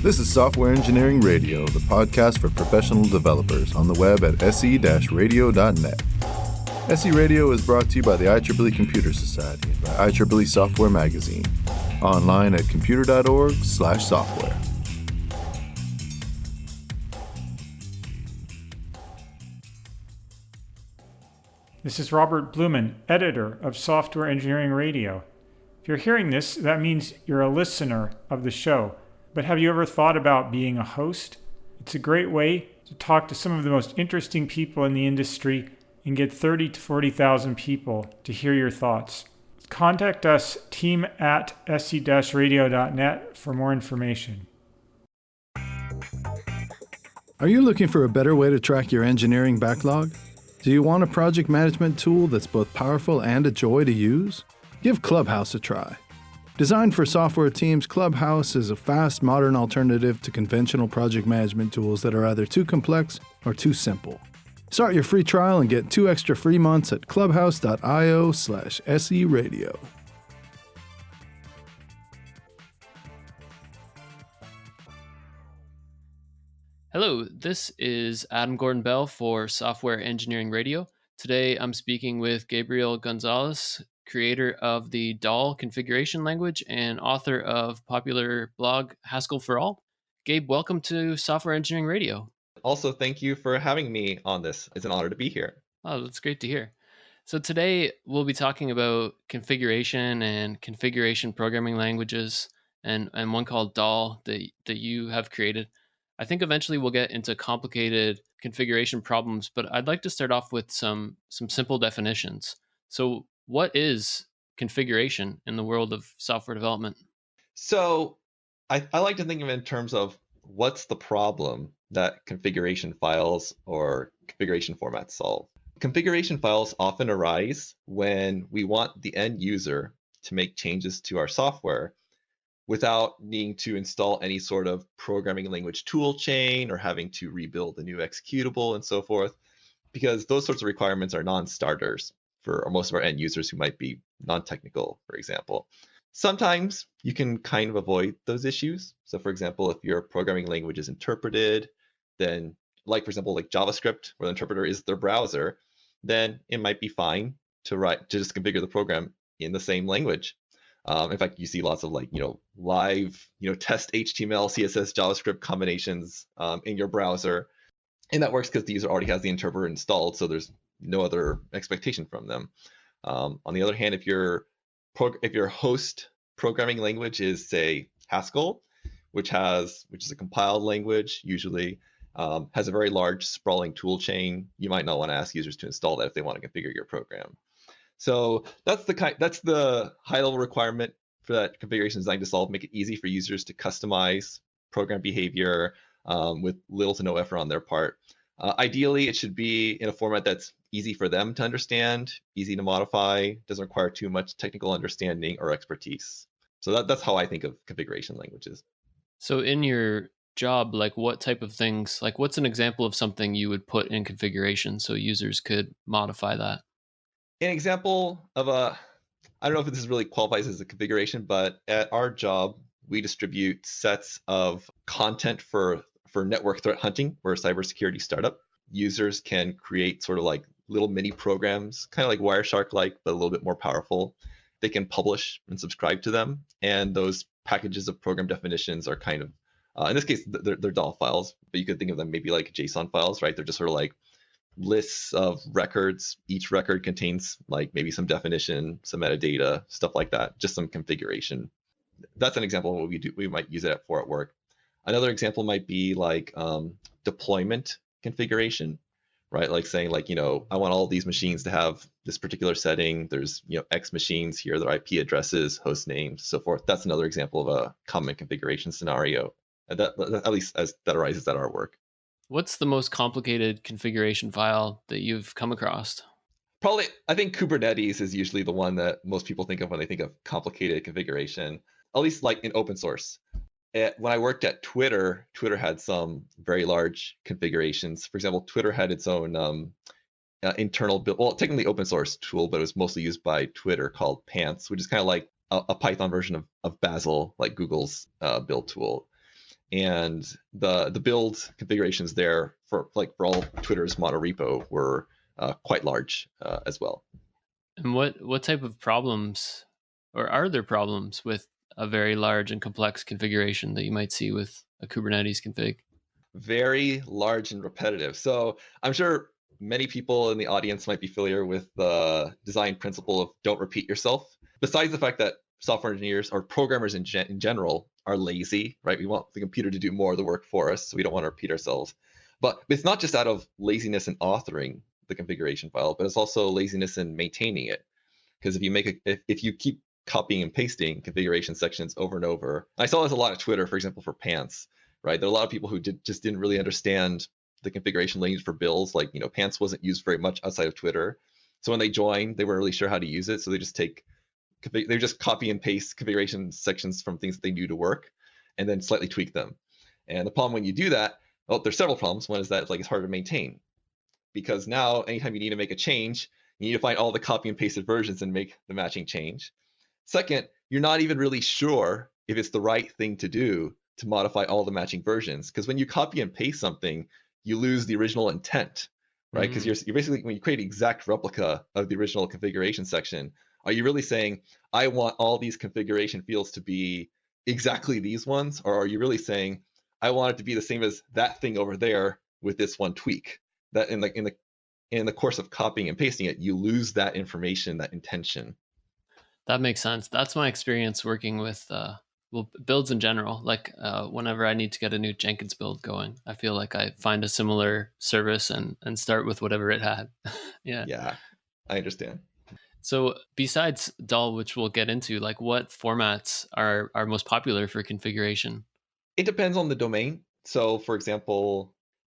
This is Software Engineering Radio, the podcast for professional developers on the web at se-radio.net. SE Radio is brought to you by the IEEE Computer Society and by IEEE Software Magazine. Online at computer.org/software. This is Robert Blumen, editor of Software Engineering Radio. If you're hearing this, that means you're a listener of the show. But have you ever thought about being a host? It's a great way to talk to some of the most interesting people in the industry and get 30 to 40,000 people to hear your thoughts. Contact us, team@se-radio.net for more information. Are you looking for a better way to track your engineering backlog? Do you want a project management tool that's both powerful and a joy to use? Give Clubhouse a try. Designed for software teams, Clubhouse is a fast, modern alternative to conventional project management tools that are either too complex or too simple. Start your free trial and get 2 extra free months at clubhouse.io/SERadio. Hello, this is Adam Gordon-Bell for Software Engineering Radio. Today I'm speaking with Gabriel Gonzalez, creator of the Dhall configuration language and author of popular blog Haskell for All. Gabe, welcome to Software Engineering Radio. Also, thank you for having me on this. It's an honor to be here. Oh, that's great to hear. So today we'll be talking about configuration and configuration programming languages and one called Dhall that you have created. I think eventually we'll get into complicated configuration problems, but I'd like to start off with some simple definitions. So what is configuration in the world of software development? So I like to think of it in terms of what's the problem that configuration files or configuration formats solve. Configuration files often arise when we want the end user to make changes to our software without needing to install any sort of programming language tool chain or having to rebuild a new executable and so forth, because those sorts of requirements are non-starters for most of our end users who might be non-technical, for example. Sometimes you can kind of avoid those issues. So for example, if your programming language is interpreted, then for example, like JavaScript, where the interpreter is their browser, then it might be fine to just configure the program in the same language. In fact, you see lots of live, test HTML, CSS, JavaScript combinations in your browser. And that works because the user already has the interpreter installed, so there's no other expectation from them. On the other hand, if your host programming language is, say, Haskell, which is a compiled language, usually has a very large sprawling tool chain, you might not want to ask users to install that if they want to configure your program. So that's the high-level requirement for that configuration design to solve, make it easy for users to customize program behavior with little to no effort on their part. Ideally, it should be in a format that's easy for them to understand, easy to modify, doesn't require too much technical understanding or expertise. So that's how I think of configuration languages. So in your job, what type of things, what's an example of something you would put in configuration so users could modify that? An example of I don't know if this really qualifies as a configuration, but at our job, we distribute sets of content for network threat hunting. We're a cybersecurity startup. Users can create sort of little mini programs, kind of like Wireshark-like, but a little bit more powerful. They can publish and subscribe to them. And those packages of program definitions are kind of, in this case, they're Dhall files, but you could think of them maybe like JSON files, right? They're just sort of like lists of records. Each record contains maybe some definition, some metadata, stuff like that, just some configuration. That's an example of what we do. We might use it for at work. Another example might be deployment configuration, right? Saying I want all these machines to have this particular setting. There's X machines, here are their IP addresses, host names, so forth. That's another example of a common configuration scenario, that at least as that arises at our work. What's the most complicated configuration file that you've come across? Probably, I think Kubernetes is usually the one that most people think of when they think of complicated configuration, at least in open source. When I worked at Twitter had some very large configurations. For example, Twitter had its own internal build, well, technically open source tool, but it was mostly used by Twitter called Pants, which is kind of like a Python version of Bazel, like Google's build tool. And the build configurations there for all Twitter's monorepo were quite large as well. And what type of problems, or are there problems with a very large and complex configuration that you might see with a Kubernetes config? Very large and repetitive. So I'm sure many people in the audience might be familiar with the design principle of don't repeat yourself. Besides the fact that software engineers or programmers in general are lazy, right? We want the computer to do more of the work for us, so we don't want to repeat ourselves. But it's not just out of laziness in authoring the configuration file, but it's also laziness in maintaining it. Because if you keep copying and pasting configuration sections over and over, I saw this a lot at Twitter, for example, for pants, right? There are a lot of people who just didn't really understand the configuration language for bills. Like, pants wasn't used very much outside of Twitter. So when they joined, they weren't really sure how to use it. So they just copy and paste configuration sections from things that they knew to work and then slightly tweak them. And the problem when you do that, well, there's several problems. One is that it's harder to maintain, because now anytime you need to make a change, you need to find all the copy and pasted versions and make the matching change. Second, you're not even really sure if it's the right thing to do to modify all the matching versions, because when you copy and paste something, you lose the original intent, right? Because you're basically, when you create an exact replica of the original configuration section, are you really saying, I want all these configuration fields to be exactly these ones? Or are you really saying, I want it to be the same as that thing over there with this one tweak? That in the course of copying and pasting it, you lose that information, that intention. That makes sense. That's my experience working with builds in general. Whenever I need to get a new Jenkins build going, I feel like I find a similar service and start with whatever it had. Yeah, I understand. So besides Dhall, which we'll get into, what formats are most popular for configuration? It depends on the domain. So for example,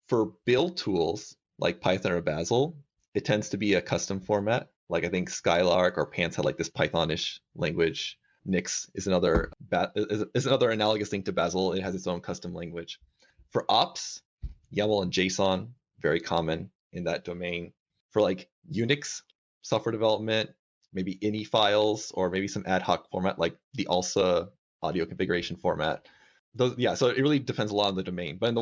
for build tools like Python or Bazel, it tends to be a custom format. Like I think Skylark or Pants had this Pythonish language. Nix is another analogous thing to Bazel. It has its own custom language. For ops, YAML and JSON, very common in that domain. For Unix software development, maybe ini files, or maybe some ad hoc format like the ALSA audio configuration format. So it really depends a lot on the domain. But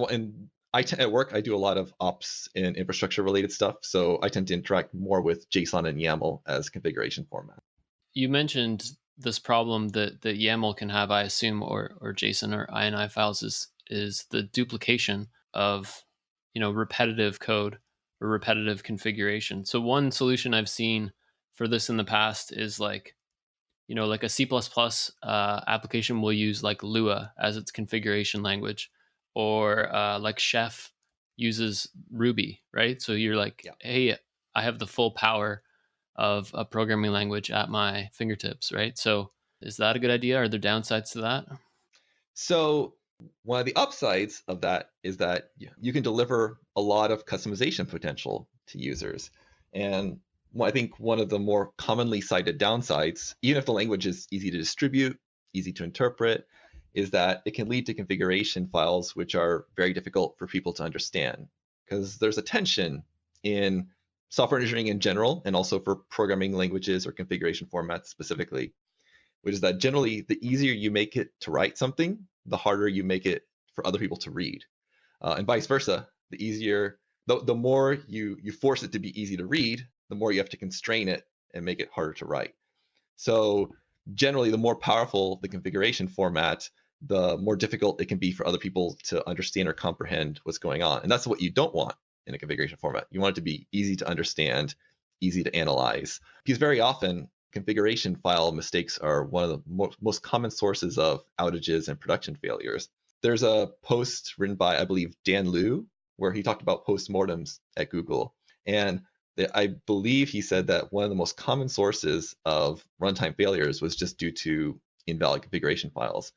at work, I do a lot of ops and infrastructure related stuff. So I tend to interact more with JSON and YAML as configuration format. You mentioned this problem that YAML can have, I assume, or JSON or INI files is the duplication of, repetitive code or repetitive configuration. So one solution I've seen for this in the past is a C++ application will use Lua as its configuration language, or Chef uses Ruby, right? So you're hey, I have the full power of a programming language at my fingertips, right? So is that a good idea? Are there downsides to that? So one of the upsides of that is that you can deliver a lot of customization potential to users. And I think one of the more commonly cited downsides, even if the language is easy to distribute, easy to interpret, is that it can lead to configuration files which are very difficult for people to understand. Because there's a tension in software engineering in general, and also for programming languages or configuration formats specifically, which is that generally the easier you make it to write something, the harder you make it for other people to read. And vice versa, the more you force it to be easy to read, the more you have to constrain it and make it harder to write. So generally, the more powerful the configuration format, the more difficult it can be for other people to understand or comprehend what's going on. And that's what you don't want in a configuration format. You want it to be easy to understand, easy to analyze, because very often configuration file mistakes are one of the most common sources of outages and production failures. There's a post written by, I believe, Dan Liu, where he talked about postmortems at Google. And I believe he said that one of the most common sources of runtime failures was just due to invalid configuration files.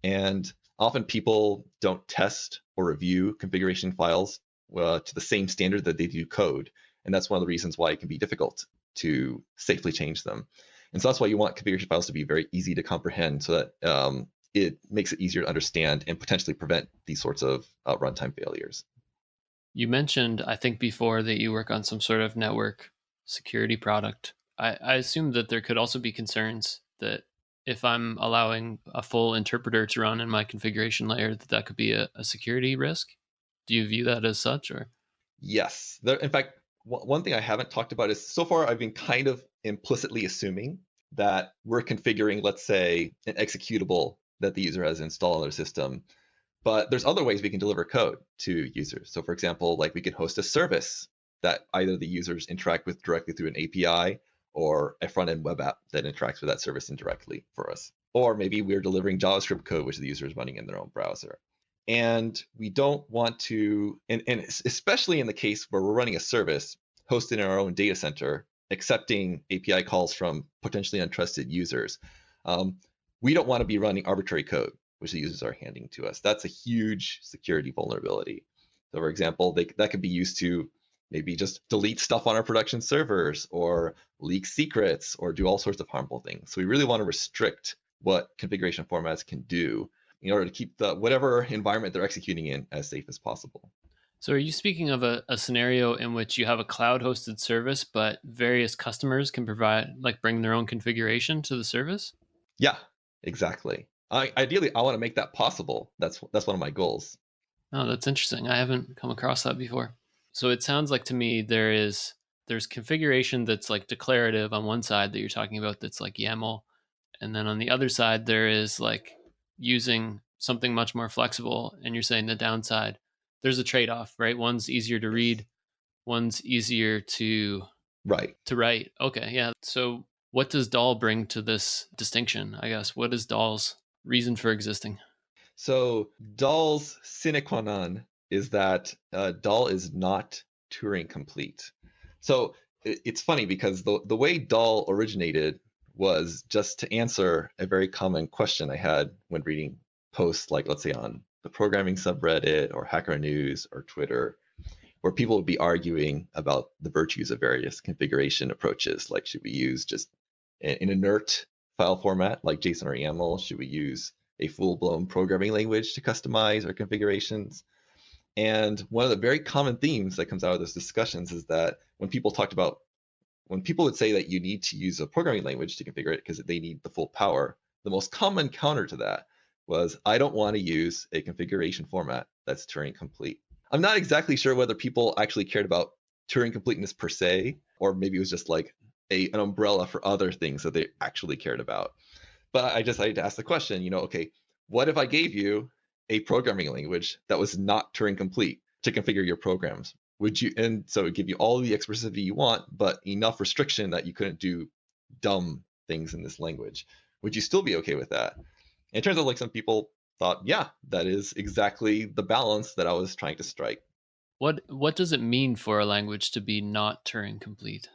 And often people don't test or review configuration files to the same standard that they do code. And that's one of the reasons why it can be difficult to safely change them. And so that's why you want configuration files to be very easy to comprehend, so that it makes it easier to understand and potentially prevent these sorts of runtime failures. You mentioned, I think before, that you work on some sort of network security product. I assume that there could also be concerns that if I'm allowing a full interpreter to run in my configuration layer, that could be a security risk? Do you view that as such, or? Yes. In fact, one thing I haven't talked about is so far I've been kind of implicitly assuming that we're configuring, let's say, an executable that the user has installed on their system. But there's other ways we can deliver code to users. So for example, like we could host a service that either the users interact with directly through an API or a front-end web app that interacts with that service indirectly for us. Or maybe we're delivering JavaScript code, which the user is running in their own browser. And we don't want to, and especially in the case where we're running a service hosted in our own data center, accepting API calls from potentially untrusted users, we don't want to be running arbitrary code which the users are handing to us. That's a huge security vulnerability. So for example, that could be used to maybe just delete stuff on our production servers or leak secrets or do all sorts of harmful things. So we really want to restrict what configuration formats can do in order to keep whatever environment they're executing in as safe as possible. So are you speaking of a scenario in which you have a cloud-hosted service, but various customers can bring their own configuration to the service? Yeah, exactly. Ideally, I want to make that possible. That's one of my goals. Oh, that's interesting. I haven't come across that before. So it sounds like to me there's configuration that's like declarative on one side that you're talking about that's like YAML. And then on the other side, there is like using something much more flexible. And you're saying the downside, there's a trade-off, right? One's easier to read, one's easier to write. Okay, yeah. So what does Dhall bring to this distinction, I guess? What is Dhall's reason for existing? So Dhall's sine qua non is that Dhall is not Turing-complete. So it's funny because the way Dhall originated was just to answer a very common question I had when reading posts, like let's say on the programming subreddit or Hacker News or Twitter, where people would be arguing about the virtues of various configuration approaches. Like, should we use just an inert file format like JSON or YAML? Should we use a full-blown programming language to customize our configurations? And one of the very common themes that comes out of those discussions is that when people would say that you need to use a programming language to configure it because they need the full power, the most common counter to that was, I don't want to use a configuration format that's Turing-complete. I'm not exactly sure whether people actually cared about Turing completeness per se, or maybe it was just like an umbrella for other things that they actually cared about. But I decided to ask the question, okay, what if I gave you a programming language that was not Turing complete to configure your programs? And so it would give you all the expressivity you want, but enough restriction that you couldn't do dumb things in this language. Would you still be okay with that? And it turns out like some people thought, yeah, that is exactly the balance that I was trying to strike. What does it mean for a language to be not Turing complete?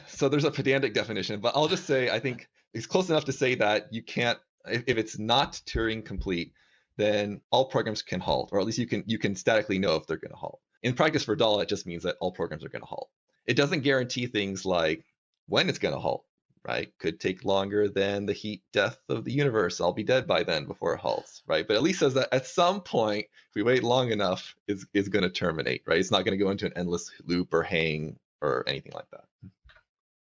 So there's a pedantic definition, but I'll just say I think it's close enough to say that you can't, if it's not Turing complete, then all programs can halt, or at least you can statically know if they're going to halt. In practice for Dhall, it just means that all programs are going to halt. It doesn't guarantee things like when it's going to halt, right? Could take longer than the heat death of the universe. I'll be dead by then before it halts, right? But at least says that at some point, if we wait long enough, it's going to terminate, right? It's not going to go into an endless loop or hang or anything like that.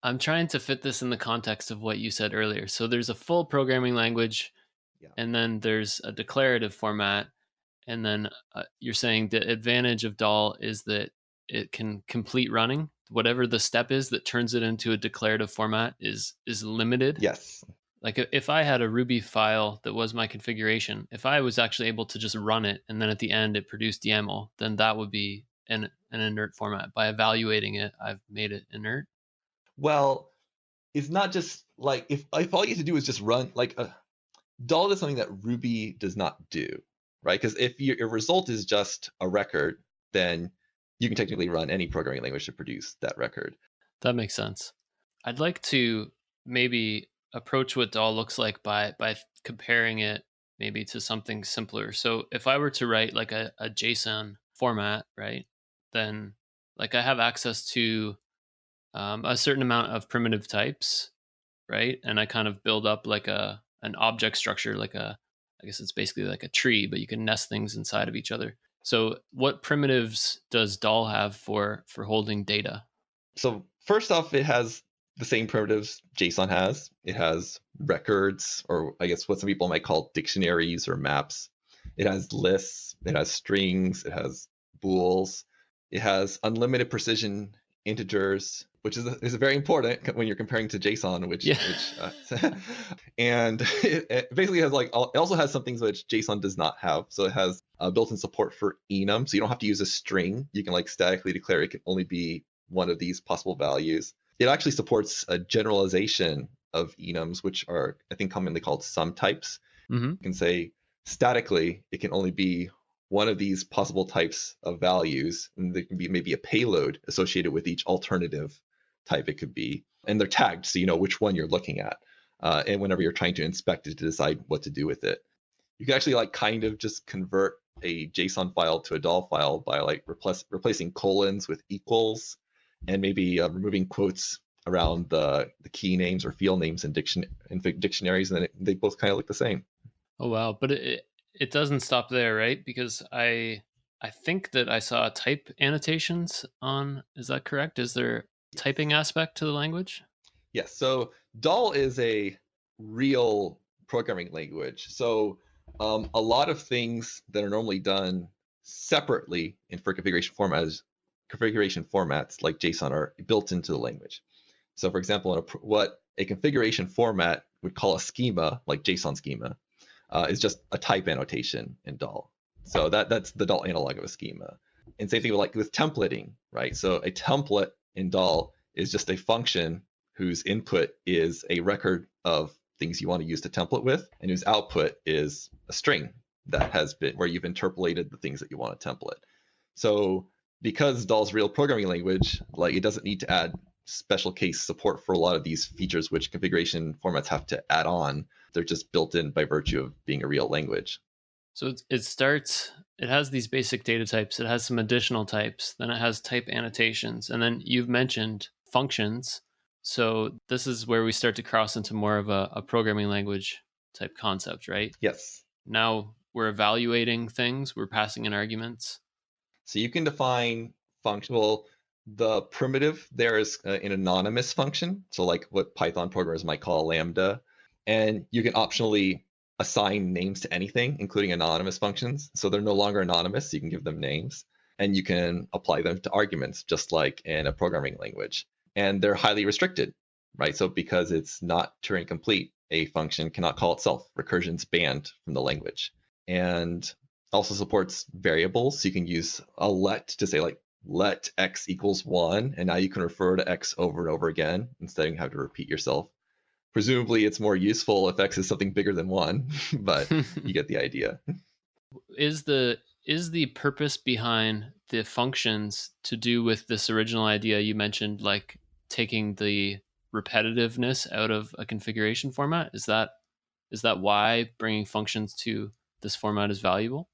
I'm trying to fit this in the context of what you said earlier. So there's a full programming language, and then there's a declarative format. And then you're saying the advantage of Dhall is that it can complete running. Whatever the step is that turns it into a declarative format is limited. Yes. Like if I had a Ruby file that was my configuration, if I was actually able to just run it and then at the end it produced YAML, then that would be an inert format. By evaluating it, I've made it inert. Well, it's not just like if all you have to do is just run, like Dhall is something that Ruby does not do, right? Because if your result is just a record, then you can technically run any programming language to produce that record. That makes sense. I'd like to maybe approach what Dhall looks like by comparing it maybe to something simpler. So if I were to write like a JSON format, right, then like I have access to a certain amount of primitive types, right? And I kind of build up like an object structure, I guess it's basically like a tree, but you can nest things inside of each other. So what primitives does Dhall have for holding data? So first off, it has the same primitives JSON has. It has records, or I guess what some people might call dictionaries or maps. It has lists, it has strings, it has bools, it has unlimited precision integers, which is very important when you're comparing to JSON, Yeah. and it basically has it also has some things which JSON does not have. So it has built-in support for enum, so you don't have to use a string. You can statically declare it can only be one of these possible values. It actually supports a generalization of enums, which are, I think, commonly called sum types. Mm-hmm. You can say statically, it can only be one of these possible types of values, and there can be maybe a payload associated with each alternative type it could be. And they're tagged, so you know which one you're looking at. And whenever you're trying to inspect it to decide what to do with it. You can actually kind of just convert a JSON file to a Dhall file by replacing colons with equals, and maybe removing quotes around the key names or field names in dictionaries, and then they both kind of look the same. Oh wow, but it doesn't stop there, right? Because I think that I saw type annotations on. Is that correct? Is there typing aspect to the language? Yes. So Dhall is a real programming language. So a lot of things that are normally done separately for configuration formats like JSON are built into the language. So for example, what a configuration format would call a schema, like JSON schema, is just a type annotation in Dhall. So that's the Dhall analog of a schema. And same thing with templating, right? So a template in Dhall is just a function whose input is a record of things you want to use to template with, and whose output is a string that has been where you've interpolated the things that you want to template. So because Dhall's real programming language, it doesn't need to add special case support for a lot of these features which configuration formats have to add on. They're just built in by virtue of being a real language. So it has these basic data types, it has some additional types, then it has type annotations, and then you've mentioned functions. So this is where we start to cross into more of a programming language type concept, right? Yes. Now we're evaluating things, we're passing in arguments. So you can define function. Well, the primitive there is an anonymous function, so like what Python programmers might call a lambda, and you can optionally assign names to anything, including anonymous functions. So they're no longer anonymous, so you can give them names, and you can apply them to arguments, just like in a programming language. And they're highly restricted, right? So because it's not Turing-Complete, a function cannot call itself. Recursion's banned from the language. And also supports variables, so you can use a let to say let x equals 1, and now you can refer to x over and over again instead of having to repeat yourself. Presumably it's more useful if x is something bigger than 1, but you get the idea. Is the purpose behind the functions to do with this original idea you mentioned, like taking the repetitiveness out of a configuration format? Is that why bringing functions to this format is valuable?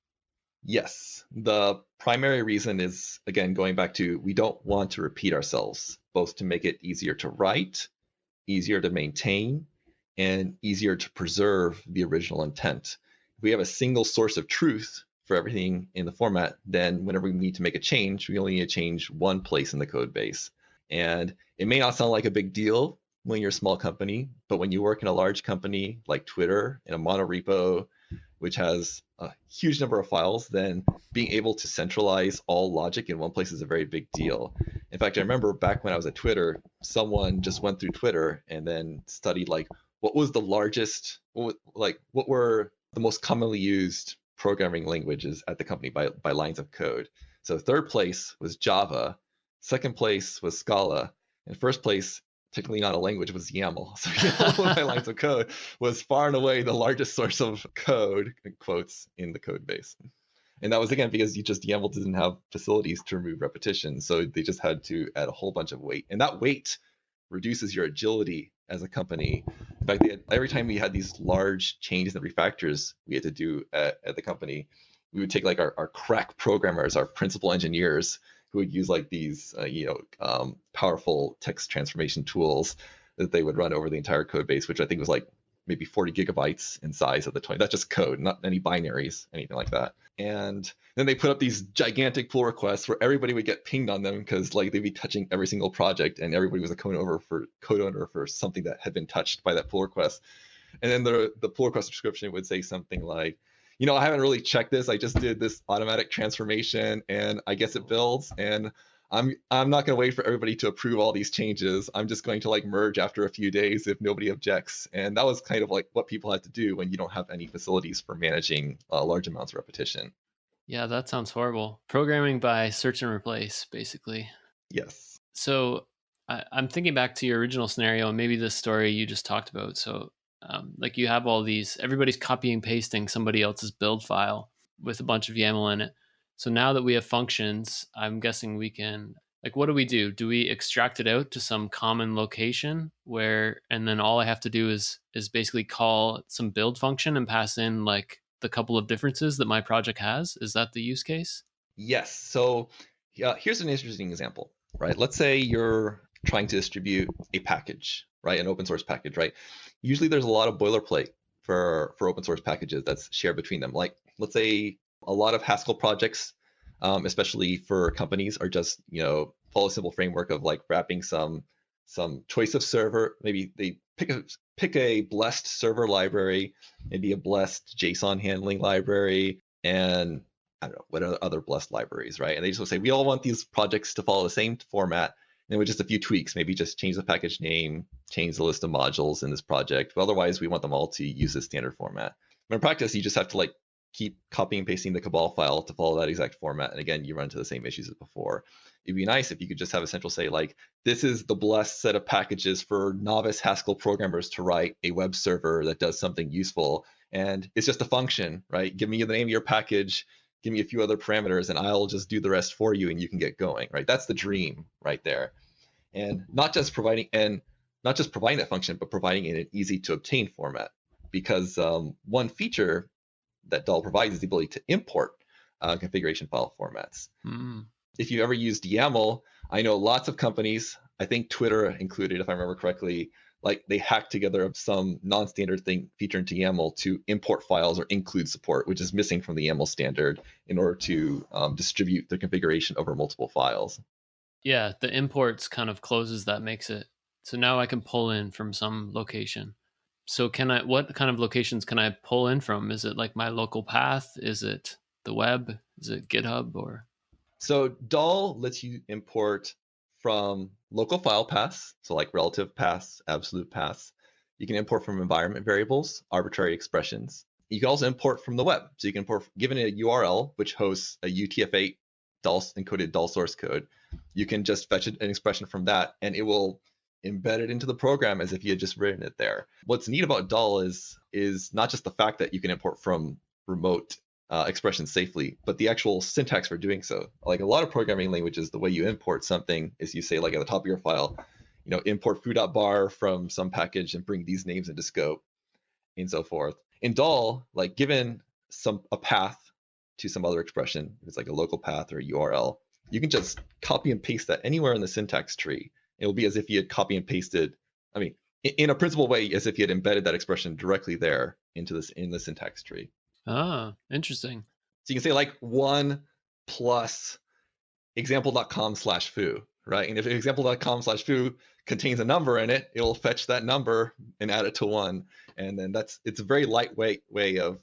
Yes. The primary reason is, again, going back to we don't want to repeat ourselves, both to make it easier to write, easier to maintain, and easier to preserve the original intent. If we have a single source of truth for everything in the format, then whenever we need to make a change, we only need to change one place in the code base. And it may not sound like a big deal when you're a small company, but when you work in a large company like Twitter in a monorepo, which has a huge number of files, then being able to centralize all logic in one place is a very big deal. In fact, I remember back when I was at Twitter, someone just went through Twitter and then studied what was the largest, what were the most commonly used programming languages at the company by lines of code. So third place was Java, second place was Scala, and first place, technically not a language, was YAML. So YAML by lines of code was far and away the largest source of code, quotes, in the code base. And that was, again, because YAML didn't have facilities to remove repetition. So they just had to add a whole bunch of weight. And that weight reduces your agility as a company. In fact, every time we had these large changes and refactors we had to do at the company, we would take our crack programmers, our principal engineers, who would use these powerful text transformation tools that they would run over the entire code base, which I think was maybe 40 gigabytes in size at the time. That's just code, not any binaries, anything like that. And then they put up these gigantic pull requests where everybody would get pinged on them because like they'd be touching every single project and everybody was a code owner for something that had been touched by that pull request. And then the pull request description would say something like, I haven't really checked this. I just did this automatic transformation and I guess it builds, and I'm not going to wait for everybody to approve all these changes. I'm just going to like merge after a few days if nobody objects. And that was kind of like what people had to do when you don't have any facilities for managing large amounts of repetition. Yeah, that sounds horrible. Programming by search and replace, basically. Yes. So I'm thinking back to your original scenario and maybe the story you just talked about. So like you have all these, everybody's copying pasting somebody else's build file with a bunch of YAML in it. So now that we have functions, I'm guessing we can, like, what do? Do we extract it out to some common location and then all I have to do is basically call some build function and pass in like the couple of differences that my project has? Is that the use case? Yes. So here's an interesting example, right? Let's say you're trying to distribute a package, right? An open source package, right? Usually there's a lot of boilerplate for open source packages that's shared between them. Like, let's say a lot of Haskell projects, especially for companies, are just, follow a simple framework of like wrapping some choice of server. Maybe they pick a blessed server library, maybe a blessed JSON handling library, and I don't know, what are other blessed libraries, right? And they just will say, we all want these projects to follow the same format. And with just a few tweaks, maybe just change the package name, change the list of modules in this project. But otherwise, we want them all to use the standard format. But in practice, you just have to like keep copying and pasting the Cabal file to follow that exact format. And again, you run into the same issues as before. It'd be nice if you could just have a central say like, this is the blessed set of packages for novice Haskell programmers to write a web server that does something useful. And it's just a function, right? Give me the name of your package, give me a few other parameters, and I'll just do the rest for you and you can get going, right? That's the dream right there. And not just providing that function, but providing it in an easy to obtain format. Because one feature that Dhall provides is the ability to import configuration file formats. If you've ever used YAML, I know lots of companies, I think Twitter included, if I remember correctly, like they hacked together some non-standard feature into YAML to import files or include support, which is missing from the YAML standard in order to distribute the configuration over multiple files. Yeah, the imports kind of closes that, makes it. So now I can pull in from some location. So what kind of locations can I pull in from? Is it like my local path? Is it the web? Is it GitHub or? So Dhall lets you import from local file paths, so like relative paths, absolute paths. You can import from environment variables, arbitrary expressions. You can also import from the web. So you can import, given a URL, which hosts a UTF-8 encoded Dhall source code, you can just fetch an expression from that and it will embed it into the program as if you had just written it there. What's neat about Dhall is not just the fact that you can import from remote expressions safely, but the actual syntax for doing so. Like a lot of programming languages, the way you import something is you say like at the top of your file, import foo.bar from some package and bring these names into scope and so forth. In Dhall, like given a path to some other expression, if it's like a local path or a URL, you can just copy and paste that anywhere in the syntax tree. It will be as if you had copy and pasted, in a principal way, as if you had embedded that expression directly there in the syntax tree. Ah, interesting. So you can say like 1 plus example.com/foo, right? And if example.com/foo contains a number in it, it will fetch that number and add it to 1. And then it's a very lightweight way of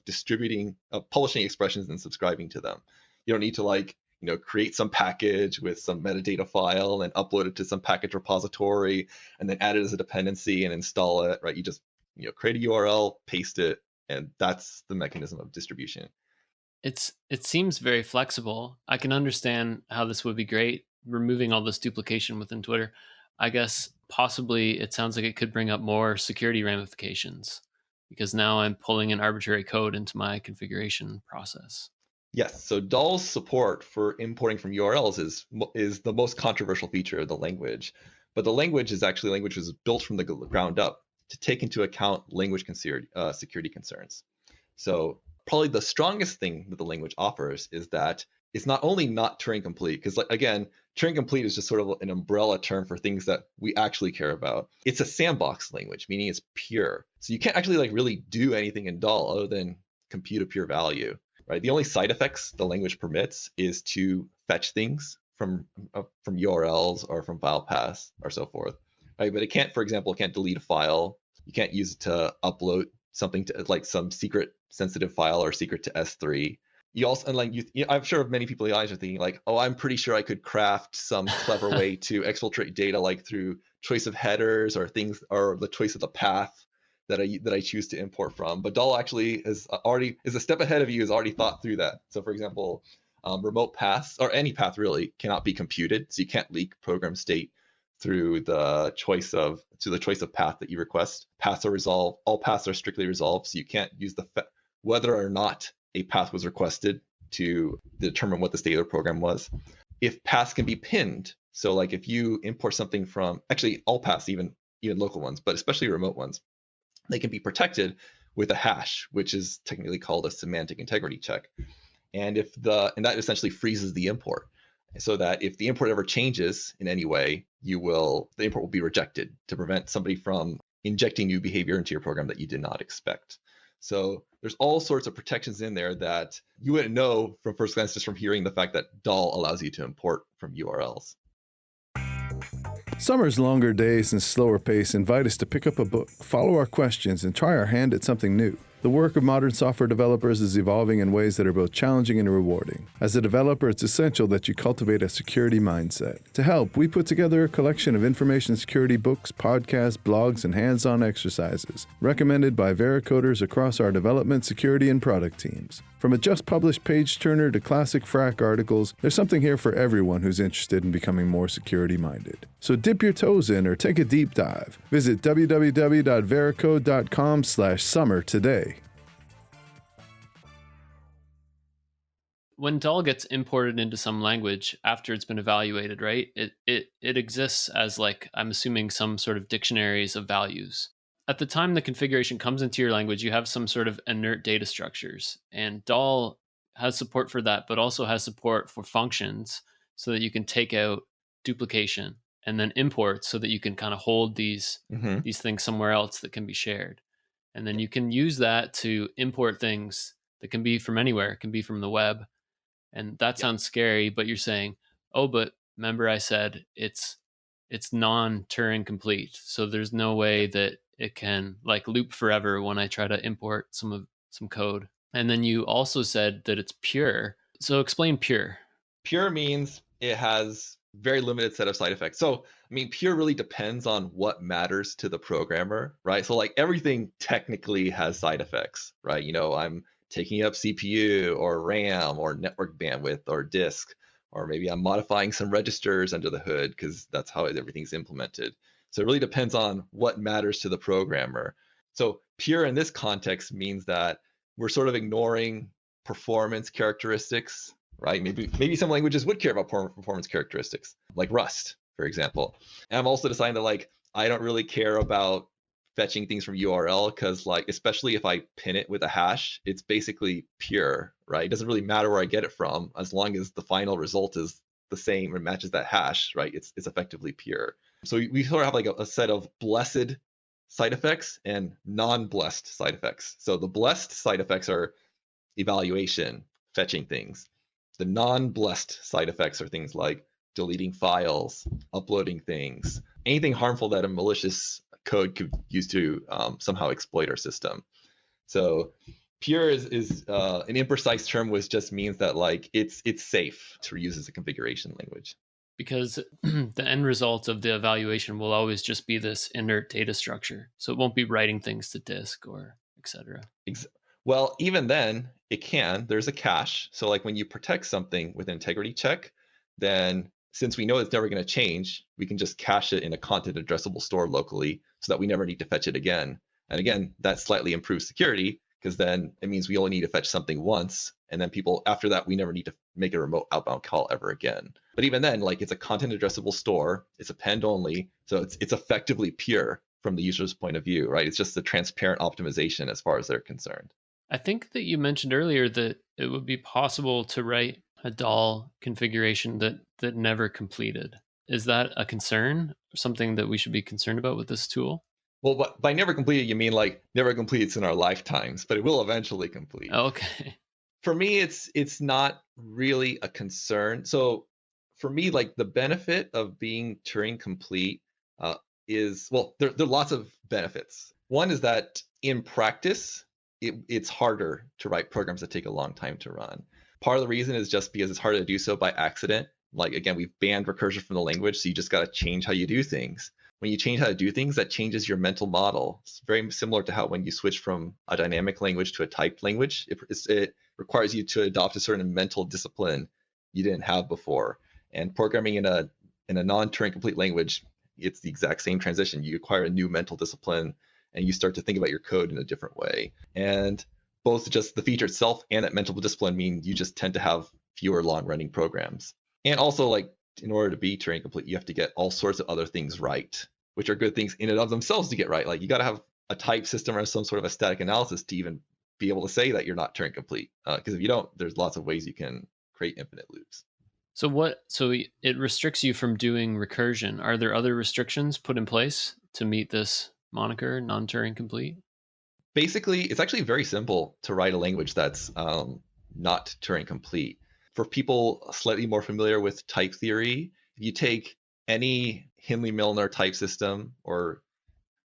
publishing expressions and subscribing to them. You don't need to create some package with some metadata file and upload it to some package repository and then add it as a dependency and install it, right? You just create a URL, paste it, and that's the mechanism of distribution. It seems very flexible. I can understand how this would be great, removing all this duplication within Twitter. I guess possibly it sounds like it could bring up more security ramifications because now I'm pulling in arbitrary code into my configuration process. Yes, so Dhall's support for importing from URLs is the most controversial feature of the language. But the language is actually a language that was built from the ground up to take into account language security concerns. So probably the strongest thing that the language offers is that it's not only not Turing complete, because again, Turing complete is just sort of an umbrella term for things that we actually care about. It's a sandbox language, meaning it's pure. So you can't actually like really do anything in Dhall other than compute a pure value, right? The only side effects the language permits is to fetch things from URLs or from file paths or so forth, right? But it can't, for example, it can't delete a file. You can't use it to upload something to like some secret sensitive file or secret to S3. You also, and like I'm sure many people in the audience are thinking like, oh, I'm pretty sure I could craft some clever way to exfiltrate data, like through choice of headers or things, or the choice of the path that I choose to import from. But Dhall actually is a step ahead of you, has already thought through that. So for example, remote paths, or any path really, cannot be computed. So you can't leak program state through the choice of path that you request. Paths are resolved. All paths are strictly resolved. So you can't use whether or not a path was requested to determine what the state of the program was. If paths can be pinned, so like if you import something from, actually all paths, even local ones, but especially remote ones, they can be protected with a hash, which is technically called a semantic integrity check. And that essentially freezes the import, so that if the import ever changes in any way, the import will be rejected to prevent somebody from injecting new behavior into your program that you did not expect. So there's all sorts of protections in there that you wouldn't know from first glance just from hearing the fact that Dhall allows you to import from URLs. Summer's longer days and slower pace invite us to pick up a book, follow our questions, and try our hand at something new. The work of modern software developers is evolving in ways that are both challenging and rewarding. As a developer, it's essential that you cultivate a security mindset. To help, we put together a collection of information security books, podcasts, blogs, and hands-on exercises, recommended by Veracoders across our development, security, and product teams. From a just-published page-turner to classic FRAC articles, there's something here for everyone who's interested in becoming more security-minded. So dip your toes in or take a deep dive. Visit www.veracode.com/summer today. When Dhall gets imported into some language after it's been evaluated, right, it exists as, like, I'm assuming, some sort of dictionaries of values. At the time the configuration comes into your language, you have some sort of inert data structures, and Dhall has support for that, but also has support for functions so that you can take out duplication, and then import so that you can kind of hold these things somewhere else that can be shared. And then you can use that to import things that can be from anywhere. It can be from the web. And that sounds scary, but you're saying, oh, but remember I said it's non-Turing complete. So there's no way that it can like loop forever when I try to import some code. And then you also said that it's pure. So explain pure. Pure means it has very limited set of side effects. So, I mean, pure really depends on what matters to the programmer, right? So like everything technically has side effects, right? I'm taking up CPU or RAM or network bandwidth or disk, or maybe I'm modifying some registers under the hood because that's how everything's implemented. So it really depends on what matters to the programmer. So pure in this context means that we're sort of ignoring performance characteristics, right? Maybe some languages would care about performance characteristics, like Rust, for example. And I'm also deciding that like I don't really care about fetching things from URL because, like, especially if I pin it with a hash, it's basically pure, right? It doesn't really matter where I get it from as long as the final result is the same or matches that hash, right? It's effectively pure. So we sort of have like a set of blessed side effects and non-blessed side effects. So the blessed side effects are evaluation, fetching things. The non-blessed side effects are things like deleting files, uploading things, anything harmful that a malicious code could use to somehow exploit our system. So pure is an imprecise term, which just means that like it's safe to use as a configuration language. Because the end result of the evaluation will always just be this inert data structure. So it won't be writing things to disk or etc. Well, even then it can. There's a cache. So like when you protect something with an integrity check, then since we know it's never going to change, we can just cache it in a content addressable store locally so that we never need to fetch it again. And again, that slightly improves security because then it means we only need to fetch something once. And then after that, we never need to make a remote outbound call ever again. But even then, like it's a content addressable store, it's append only. So it's effectively pure from the user's point of view, right? It's just a transparent optimization as far as they're concerned. I think that you mentioned earlier that it would be possible to write a Dhall configuration that never completed. Is that a concern? Something that we should be concerned about with this tool? Well, by never completed, you mean like never completes in our lifetimes, but it will eventually complete. Okay. For me, it's not really a concern. So for me, like the benefit of being Turing complete is, well, there are lots of benefits. One is that in practice, it's harder to write programs that take a long time to run. Part of the reason is just because it's harder to do so by accident. Like again, we've banned recursion from the language, so you just got to change how you do things. When you change how to do things, that changes your mental model. It's very similar to how when you switch from a dynamic language to a typed language, it requires you to adopt a certain mental discipline you didn't have before. And programming in a non-Turing complete language, it's the exact same transition. You acquire a new mental discipline and you start to think about your code in a different way. And both just the feature itself and that mental discipline mean you just tend to have fewer long-running programs. And also, like, in order to be Turing complete, you have to get all sorts of other things right, which are good things in and of themselves to get right. Like you got to have a type system or some sort of a static analysis to even be able to say that you're not Turing complete. Because if you don't, there's lots of ways you can create infinite loops. So it restricts you from doing recursion. Are there other restrictions put in place to meet this moniker, non-Turing complete? Basically, it's actually very simple to write a language that's not Turing complete. For people slightly more familiar with type theory, if you take any Hindley-Milner type system, or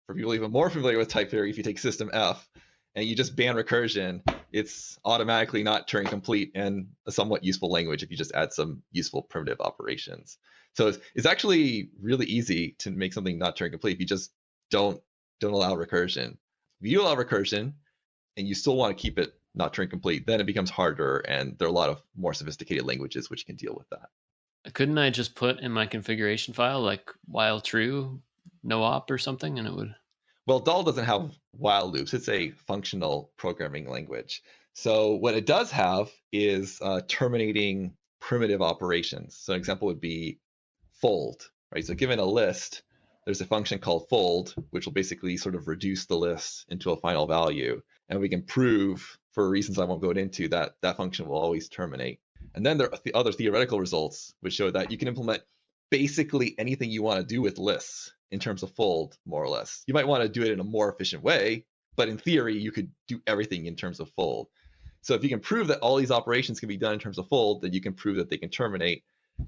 for people even more familiar with type theory, if you take system F and you just ban recursion, it's automatically not Turing complete and a somewhat useful language if you just add some useful primitive operations. So it's actually really easy to make something not Turing complete if you just don't allow recursion. If you allow recursion and you still want to keep it not Turing complete, then it becomes harder, and there are a lot of more sophisticated languages which can deal with that. Couldn't I just put in my configuration file like while true, no op or something, and it would? Well, Dhall doesn't have while loops. It's a functional programming language. So what it does have is terminating primitive operations. So an example would be fold, right? So given a list, there's a function called fold, which will basically sort of reduce the list into a final value. And we can prove, for reasons I won't go into, that that function will always terminate. And then there are the other theoretical results, which show that you can implement basically anything you want to do with lists in terms of fold, more or less. You might want to do it in a more efficient way, but in theory, you could do everything in terms of fold. So if you can prove that all these operations can be done in terms of fold, then you can prove that they can terminate.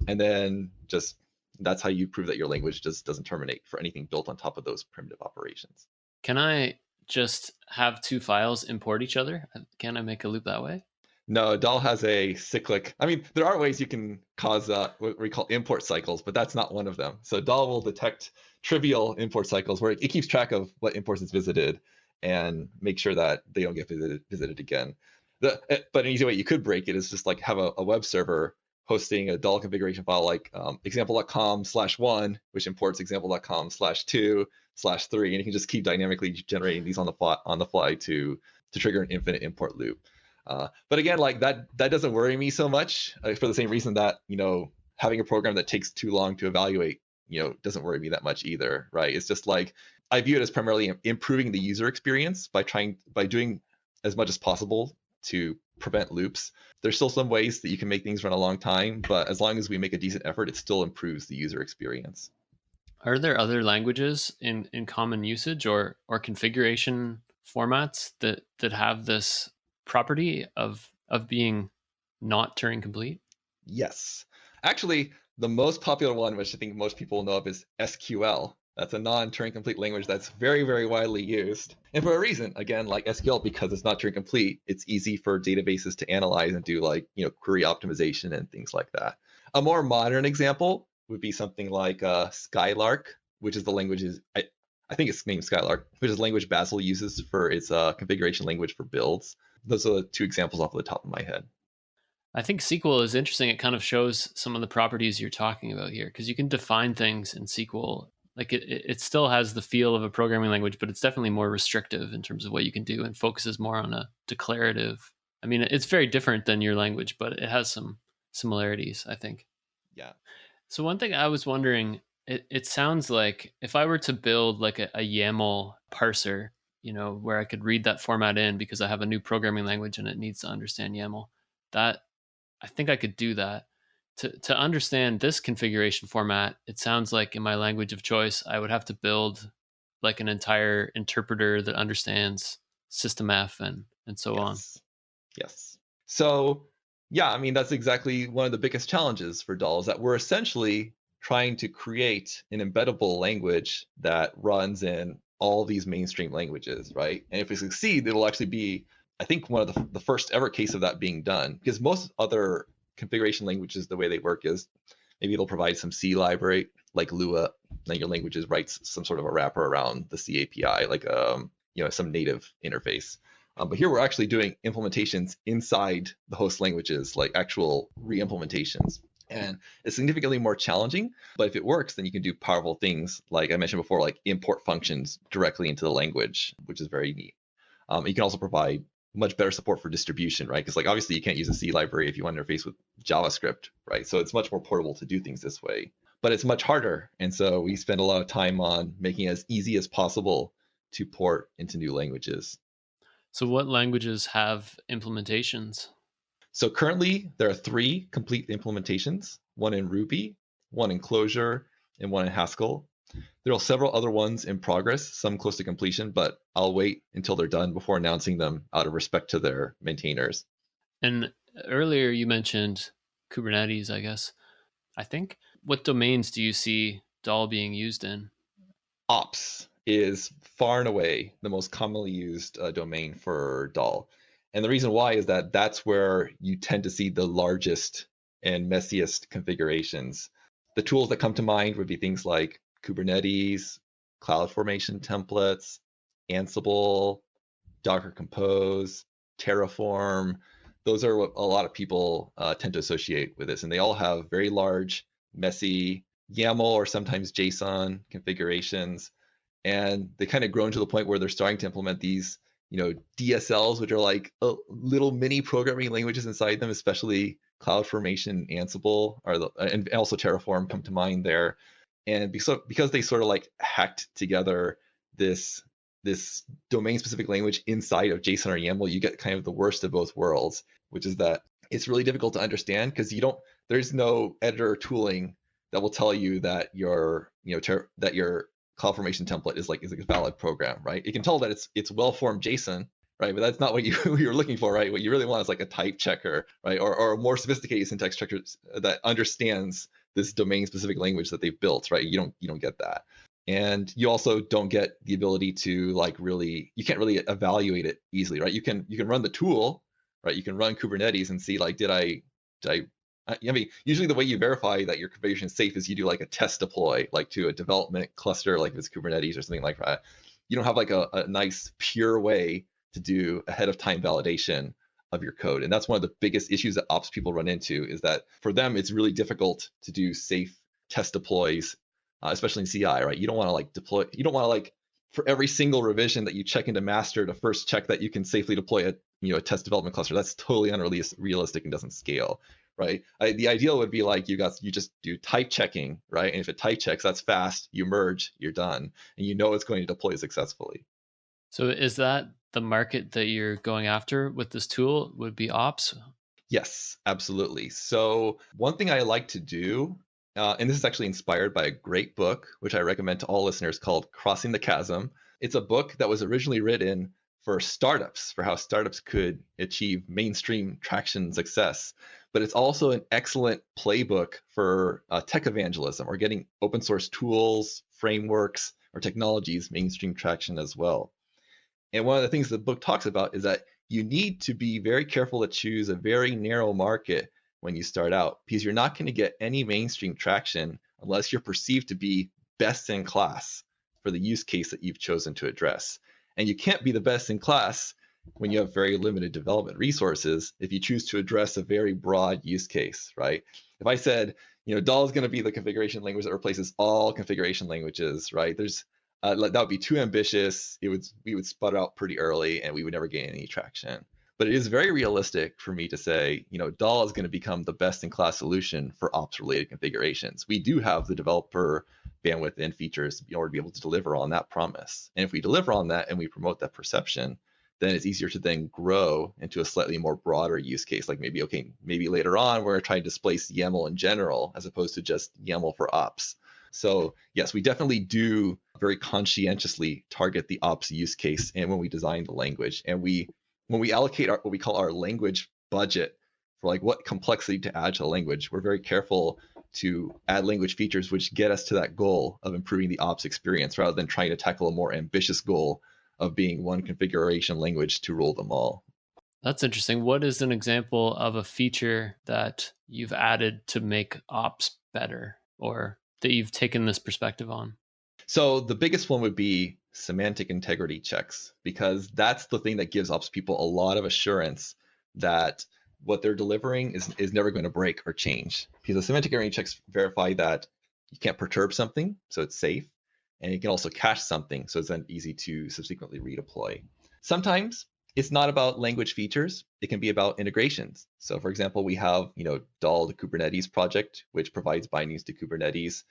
And then just that's how you prove that your language just doesn't terminate for anything built on top of those primitive operations. Can I just have two files import each other? Can I make a loop that way? No, Dhall has a cyclic. I mean, there are ways you can cause what we call import cycles, but that's not one of them. So Dhall will detect trivial import cycles where it keeps track of what imports it's visited and make sure that they don't get visited again. But an easy way you could break it is just like have a web server hosting a Dhall configuration file like example.com/1, which imports example.com/2/3, and you can just keep dynamically generating these on the fly to trigger an infinite import loop. But again, like that doesn't worry me so much for the same reason that, having a program that takes too long to evaluate, doesn't worry me that much either, right? It's just like I view it as primarily improving the user experience by doing as much as possible to prevent loops. There's still some ways that you can make things run a long time, but as long as we make a decent effort, it still improves the user experience. Are there other languages in common usage or configuration formats that have this property of being not Turing complete? Yes. Actually, the most popular one, which I think most people know of, is SQL. That's a non-Turing complete language that's very, very widely used. And for a reason, again, like SQL, because it's not Turing complete, it's easy for databases to analyze and do query optimization and things like that. A more modern example would be something like Skylark, which is the language I think it's named Skylark, which is the language Bazel uses for its configuration language for builds. Those are the two examples off the top of my head. I think SQL is interesting. It kind of shows some of the properties you're talking about here because you can define things in SQL. Like it still has the feel of a programming language, but it's definitely more restrictive in terms of what you can do and focuses more on a declarative. I mean, it's very different than your language, but it has some similarities, I think. Yeah. So one thing I was wondering, it sounds like if I were to build like a YAML parser, where I could read that format in because I have a new programming language and it needs to understand YAML. That I think I could do that. To understand this configuration format, it sounds like in my language of choice, I would have to build like an entire interpreter that understands systemf and so on. Yes. So yeah, I mean, that's exactly one of the biggest challenges for Dhall, is that we're essentially trying to create an embeddable language that runs in all these mainstream languages, right? And if we succeed, it'll actually be, I think, one of the first ever case of that being done, because most other configuration languages, the way they work is maybe it'll provide some C library like Lua, then your language writes some sort of a wrapper around the C API, like some native interface. But here we're actually doing implementations inside the host languages, like actual re-implementations. And it's significantly more challenging, but if it works, then you can do powerful things, like I mentioned before, like import functions directly into the language, which is very neat. You can also provide much better support for distribution, right? Because like obviously you can't use a C library if you want to interface with JavaScript, right? So it's much more portable to do things this way, but it's much harder. And so we spend a lot of time on making it as easy as possible to port into new languages. So what languages have implementations? So currently there are 3 complete implementations, one in Ruby, one in Clojure, and one in Haskell. There are several other ones in progress, some close to completion, but I'll wait until they're done before announcing them out of respect to their maintainers. And earlier you mentioned Kubernetes, I guess. I think. What domains do you see Dhall being used in? Ops is far and away the most commonly used domain for Dhall. And the reason why is that that's where you tend to see the largest and messiest configurations. The tools that come to mind would be things like Kubernetes, CloudFormation templates, Ansible, Docker Compose, Terraform. Those are what a lot of people tend to associate with this. And they all have very large, messy YAML or sometimes JSON configurations. And they kind of grown to the point where they're starting to implement these, DSLs, which are like little mini programming languages inside them, especially CloudFormation, Ansible, and also Terraform come to mind there. And because they sort of like hacked together this domain-specific language inside of JSON or YAML, you get kind of the worst of both worlds, which is that it's really difficult to understand because there's no editor or tooling that will tell you that your CloudFormation template is a valid program, right? It can tell that it's well-formed JSON, right? But that's not what you're looking for, right? What you really want is like a type checker, right? Or a more sophisticated syntax checker that understands this domain-specific language that they've built, right? You don't get that. And you also don't get the ability to you can't really evaluate it easily, right? You can run the tool, right? You can run Kubernetes and see like, usually the way you verify that your configuration is safe is you do like a test deploy, like to a development cluster, like if it's Kubernetes or something like that. You don't have like a nice pure way to do ahead of time validation of your code. And that's one of the biggest issues that ops people run into, is that for them, it's really difficult to do safe test deploys, especially in CI, right? You don't want to like deploy, you don't want to like for every single revision that you check into master to first check that you can safely deploy a test development cluster. That's totally unrealistic and doesn't scale, right? The ideal would be like you just do type checking, right? And if it type checks, that's fast, you merge, you're done, and it's going to deploy successfully. So is that the market that you're going after with this tool, would be ops? Yes, absolutely. So one thing I like to do, and this is actually inspired by a great book, which I recommend to all listeners, called Crossing the Chasm. It's a book that was originally written for startups, for how startups could achieve mainstream traction success. But it's also an excellent playbook for tech evangelism, or getting open source tools, frameworks, or technologies mainstream traction as well. And one of the things the book talks about is that you need to be very careful to choose a very narrow market when you start out, because you're not going to get any mainstream traction unless you're perceived to be best in class for the use case that you've chosen to address. And you can't be the best in class when you have very limited development resources if you choose to address a very broad use case, right? If I said, Dhall is going to be the configuration language that replaces all configuration languages, right? That would be too ambitious. We would sputter out pretty early, and we would never gain any traction. But it is very realistic for me to say, Dhall is going to become the best-in-class solution for ops-related configurations. We do have the developer bandwidth and features in order to be able to deliver on that promise. And if we deliver on that and we promote that perception, then it's easier to then grow into a slightly more broader use case. Like maybe later on we're trying to displace YAML in general as opposed to just YAML for ops. So yes, we definitely do very conscientiously target the ops use case, and when we design the language, and when we allocate what we call our language budget for like what complexity to add to the language, we're very careful to add language features which get us to that goal of improving the ops experience, rather than trying to tackle a more ambitious goal of being one configuration language to rule them all. That's interesting. What is an example of a feature that you've added to make ops better, or that you've taken this perspective on? So the biggest one would be semantic integrity checks, because that's the thing that gives ops people a lot of assurance that what they're delivering is never going to break or change. Because the semantic integrity checks verify that you can't perturb something, so it's safe, and you can also cache something, so it's then easy to subsequently redeploy. Sometimes it's not about language features. It can be about integrations. So for example, we have, Dhall, the Kubernetes project, which provides bindings to Kubernetes.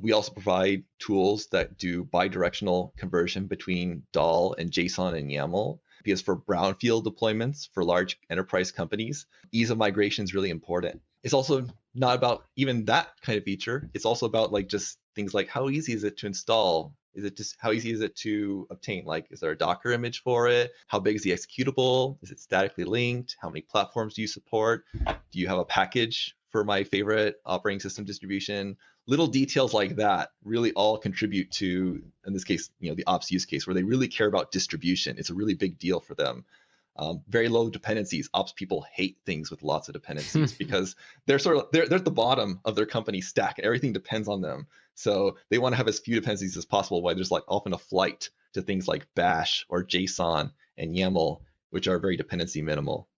We also provide tools that do bidirectional conversion between Dhall and JSON and YAML. Because for brownfield deployments for large enterprise companies, ease of migration is really important. It's also not about even that kind of feature. It's also about like just things like how easy is it to install? How easy is it to obtain? Like, is there a Docker image for it? How big is the executable? Is it statically linked? How many platforms do you support? Do you have a package for my favorite operating system distribution? Little details like that really all contribute to, in this case, the ops use case, where they really care about distribution. It's a really big deal for them. Very low dependencies. Ops people hate things with lots of dependencies because they're at the bottom of their company stack, and everything depends on them. So they want to have as few dependencies as possible, while there's like often a flight to things like Bash or JSON and YAML, which are very dependency minimal.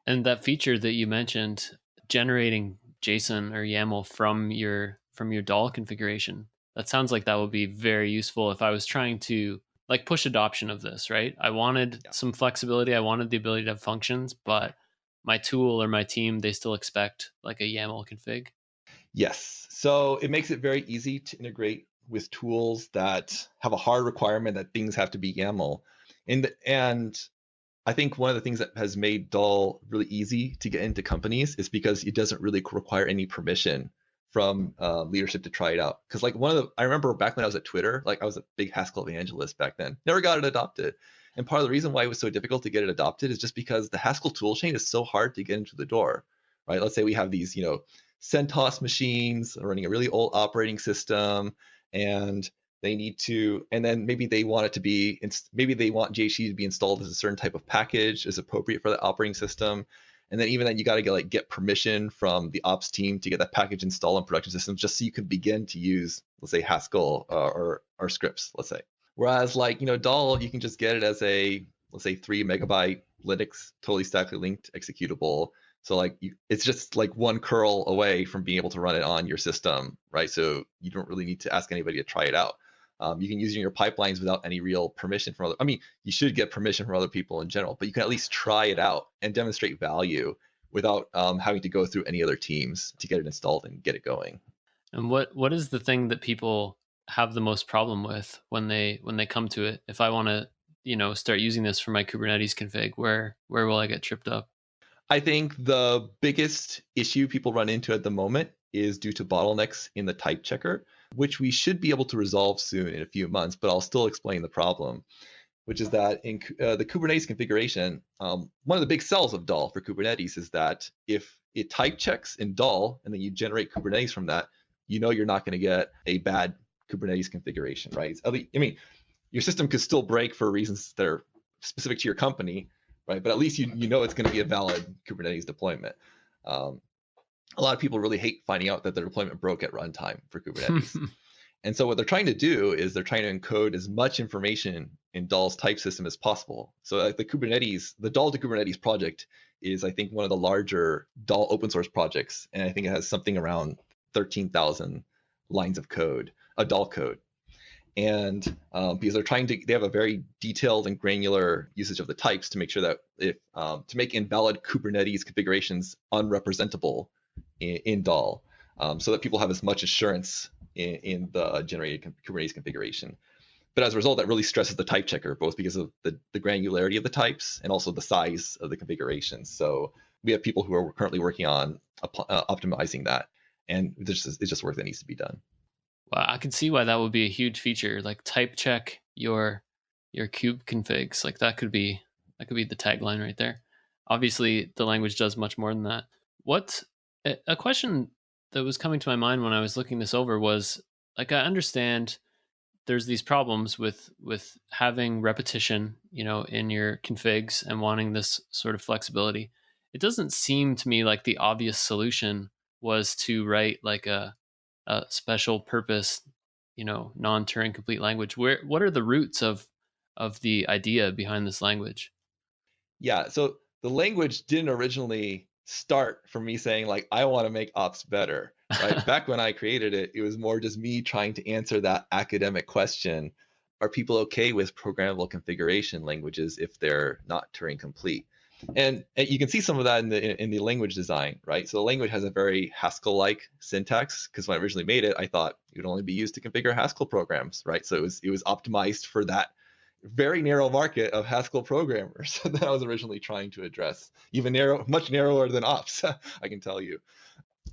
And that feature that you mentioned, generating JSON or YAML from your Dhall configuration, that sounds like that would be very useful if I was trying to like push adoption of this, right? I wanted some flexibility. I wanted the ability to have functions, but my tool or my team, they still expect like a YAML config. Yes. So it makes it very easy to integrate with tools that have a hard requirement that things have to be YAML. And I think one of the things that has made Dhall really easy to get into companies is because it doesn't really require any permission from leadership to try it out. Because like I remember back when I was at Twitter, like I was a big Haskell evangelist back then, never got it adopted. And part of the reason why it was so difficult to get it adopted is just because the Haskell toolchain is so hard to get into the door, right? Let's say we have these, CentOS machines running a really old operating system, and they need to, and then maybe they want JC to be installed as a certain type of package is appropriate for that operating system. And then even then you got to get permission from the ops team to get that package installed on production systems, just so you can begin to use, let's say, Haskell or scripts, let's say. Whereas like, Dhall, you can just get it as a, let's say, 3 megabyte Linux, totally statically linked executable. So like it's just like one curl away from being able to run it on your system, right? So you don't really need to ask anybody to try it out. You can use it in your pipelines without any real permission from you should get permission from other people in general, but you can at least try it out and demonstrate value without having to go through any other teams to get it installed and get it going. And what is the thing that people have the most problem with when they come to it? If I want to, start using this for my Kubernetes config, where will I get tripped up? I think the biggest issue people run into at the moment is due to bottlenecks in the type checker, which we should be able to resolve soon in a few months, but I'll still explain the problem, which is that in the Kubernetes configuration, one of the big sells of Dhall for Kubernetes is that if it type checks in Dhall and then you generate Kubernetes from that, you're not going to get a bad Kubernetes configuration, right? Your system could still break for reasons that are specific to your company, right? But at least you know it's going to be a valid Kubernetes deployment. A lot of people really hate finding out that their deployment broke at runtime for Kubernetes. And so what they're trying to do is they're trying to encode as much information in Dhall's type system as possible. So like the Dhall to Kubernetes project is, I think, one of the larger Dhall open source projects. And I think it has something around 13,000 lines of code, Dhall code. And because they have a very detailed and granular usage of the types to make sure that to make invalid Kubernetes configurations unrepresentable in Dhall, so that people have as much assurance in the generated Kubernetes configuration. But as a result, that really stresses the type checker, both because of the granularity of the types and also the size of the configuration. So we have people who are currently working on optimizing that, and it's just work that needs to be done. Well, I can see why that would be a huge feature. Like type check your kube configs. Like that could be the tagline right there. Obviously, the language does much more than that. What a question that was coming to my mind when I was looking this over was, like, I understand there's these problems with having repetition, in your configs and wanting this sort of flexibility. It doesn't seem to me like the obvious solution was to write like a special purpose, non-Turing complete language. What are the roots of the idea behind this language? Yeah, so the language didn't originally start from me saying like I want to make ops better, right? Back when I created it, it was more just me trying to answer that academic question: are people okay with programmable configuration languages if they're not Turing complete? And you can see some of that in the language design, right? So the language has a very Haskell-like syntax, because when I originally made it, I thought it would only be used to configure Haskell programs, right? So it was optimized for that very narrow market of Haskell programmers that I was originally trying to address, even much narrower than ops, I can tell you.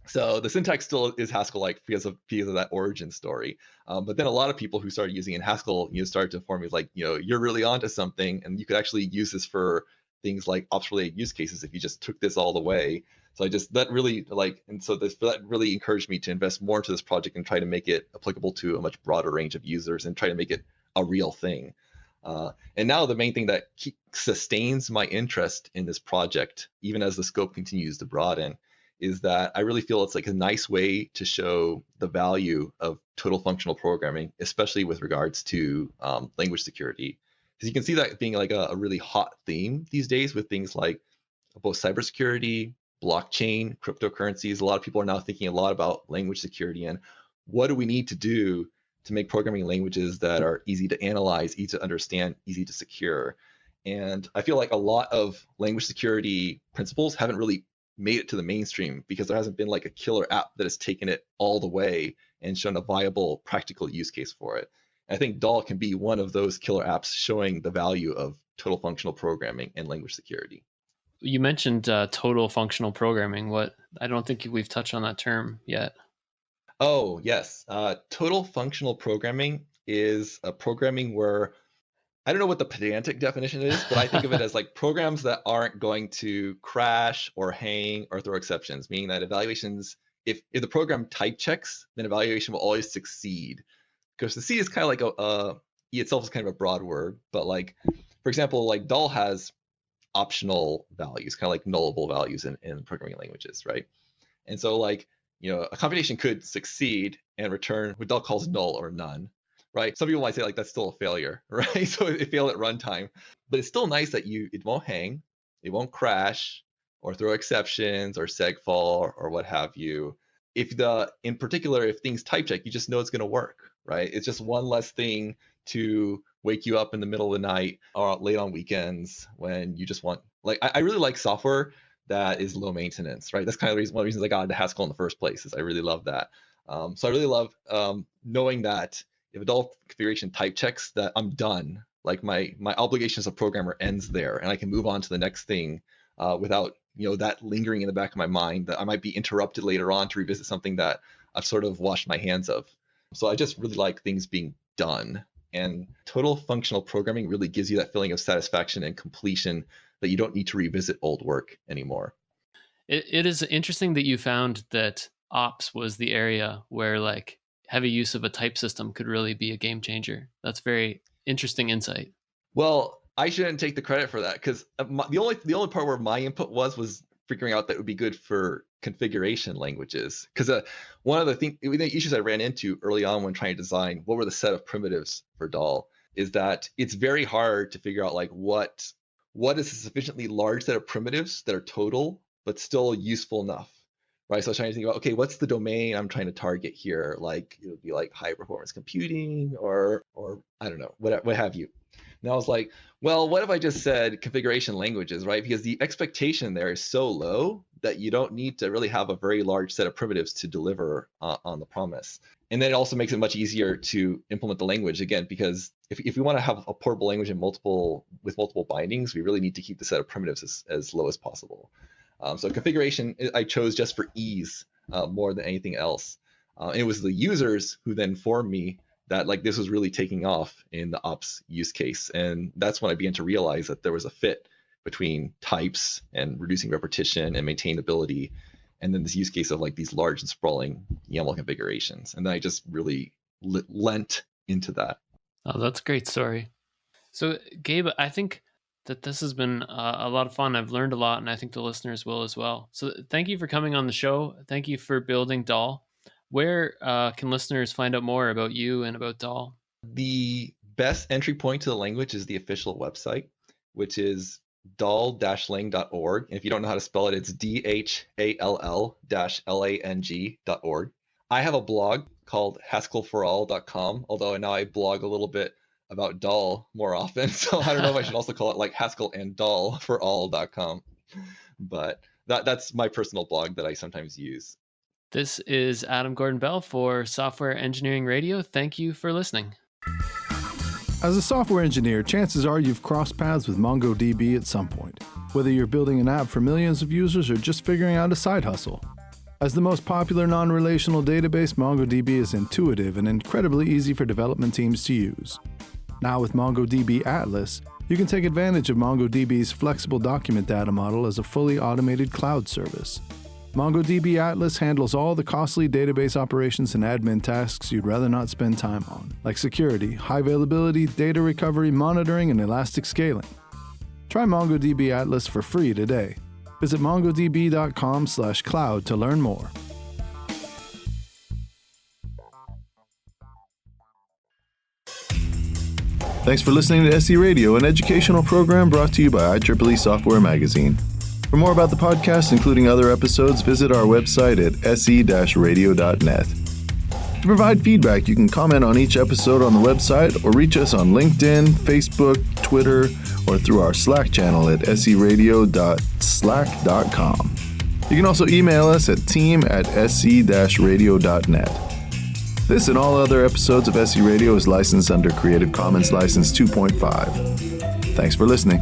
So the syntax still is Haskell-like because of that origin story. But then a lot of people who started using it in Haskell, started to inform me like, you're really onto something, and you could actually use this for things like ops-related use cases if you just took this all the way. So that really encouraged me to invest more into this project and try to make it applicable to a much broader range of users and try to make it a real thing. And now the main thing that sustains my interest in this project, even as the scope continues to broaden, is that I really feel it's like a nice way to show the value of total functional programming, especially with regards to language security. Because you can see that being like a really hot theme these days with things like both cybersecurity, blockchain, cryptocurrencies. A lot of people are now thinking a lot about language security and what do we need to do to make programming languages that are easy to analyze, easy to understand, easy to secure. And I feel like a lot of language security principles haven't really made it to the mainstream because there hasn't been like a killer app that has taken it all the way and shown a viable practical use case for it. And I think Dhall can be one of those killer apps showing the value of total functional programming and language security. You mentioned total functional programming. I don't think we've touched on that term yet. Oh, yes. Total functional programming is a programming where, I don't know what the pedantic definition is, but I think of it as like programs that aren't going to crash or hang or throw exceptions, meaning that evaluations, if the program type checks, then evaluation will always succeed. Because the C is kind of like E itself is kind of a broad word, but like, for example, like Dhall has optional values, kind of like nullable values in programming languages, right? And so like, a computation could succeed and return what Dhall calls null or none, right? Some people might say like that's still a failure, right? So it failed at runtime, but it's still nice that it won't hang, it won't crash or throw exceptions or segfault or what have you. In particular, if things type check, you just know it's going to work, right? It's just one less thing to wake you up in the middle of the night or late on weekends when you just want, like, I really like software that is low maintenance, right? That's kind of one of the reasons I got into Haskell in the first place, is I really love that. So I really love knowing that if a Dhall configuration type checks, that I'm done. Like my obligation as a programmer ends there, and I can move on to the next thing without that lingering in the back of my mind that I might be interrupted later on to revisit something that I've sort of washed my hands of. So I just really like things being done. And total functional programming really gives you that feeling of satisfaction and completion that you don't need to revisit old work anymore. It is interesting that you found that ops was the area where like heavy use of a type system could really be a game changer. That's very interesting insight. Well, I shouldn't take the credit for that, because the only part where my input was figuring out that it would be good for configuration languages. Because one of the issues I ran into early on when trying to design what were the set of primitives for Dhall is that it's very hard to figure out like what is a sufficiently large set of primitives that are total but still useful enough, right? So I was trying to think about, okay, what's the domain I'm trying to target here? Like it would be like high performance computing or I don't know, what have you. And I was like, well, what if I just said configuration languages, right? Because the expectation there is so low that you don't need to really have a very large set of primitives to deliver on the promise. And then it also makes it much easier to implement the language, again, because if we want to have a portable language with multiple bindings, we really need to keep the set of primitives as low as possible. So configuration I chose just for ease more than anything else. And it was the users who then informed me that like this was really taking off in the ops use case. And that's when I began to realize that there was a fit between types and reducing repetition and maintainability, and then this use case of like these large and sprawling YAML configurations. And then I just really lent into that. Oh, that's a great story. So Gabe, I think that this has been a lot of fun. I've learned a lot, and I think the listeners will as well. So thank you for coming on the show. Thank you for building Dhall. Where can listeners find out more about you and about Dhall? The best entry point to the language is the official website, which is dhall-lang.org. And if you don't know how to spell it, it's dhall-lang.org. I have a blog called haskellforall.com, although now I blog a little bit about Dhall more often. So I don't know if I should also call it like Haskell and Dhall for all.com. But that's my personal blog that I sometimes use. This is Adam Gordon-Bell for Software Engineering Radio. Thank you for listening. As a software engineer, chances are you've crossed paths with MongoDB at some point, whether you're building an app for millions of users or just figuring out a side hustle. As the most popular non-relational database, MongoDB is intuitive and incredibly easy for development teams to use. Now with MongoDB Atlas, you can take advantage of MongoDB's flexible document data model as a fully automated cloud service. MongoDB Atlas handles all the costly database operations and admin tasks you'd rather not spend time on, like security, high availability, data recovery, monitoring, and elastic scaling. Try MongoDB Atlas for free today. Visit mongodb.com/cloud to learn more. Thanks for listening to SE Radio, an educational program brought to you by IEEE Software Magazine. For more about the podcast, including other episodes, visit our website at se-radio.net. To provide feedback, you can comment on each episode on the website or reach us on LinkedIn, Facebook, Twitter, or through our Slack channel at seradio.slack.com. You can also email us at team@se-radio.net. This and all other episodes of SE Radio is licensed under Creative Commons License 2.5. Thanks for listening.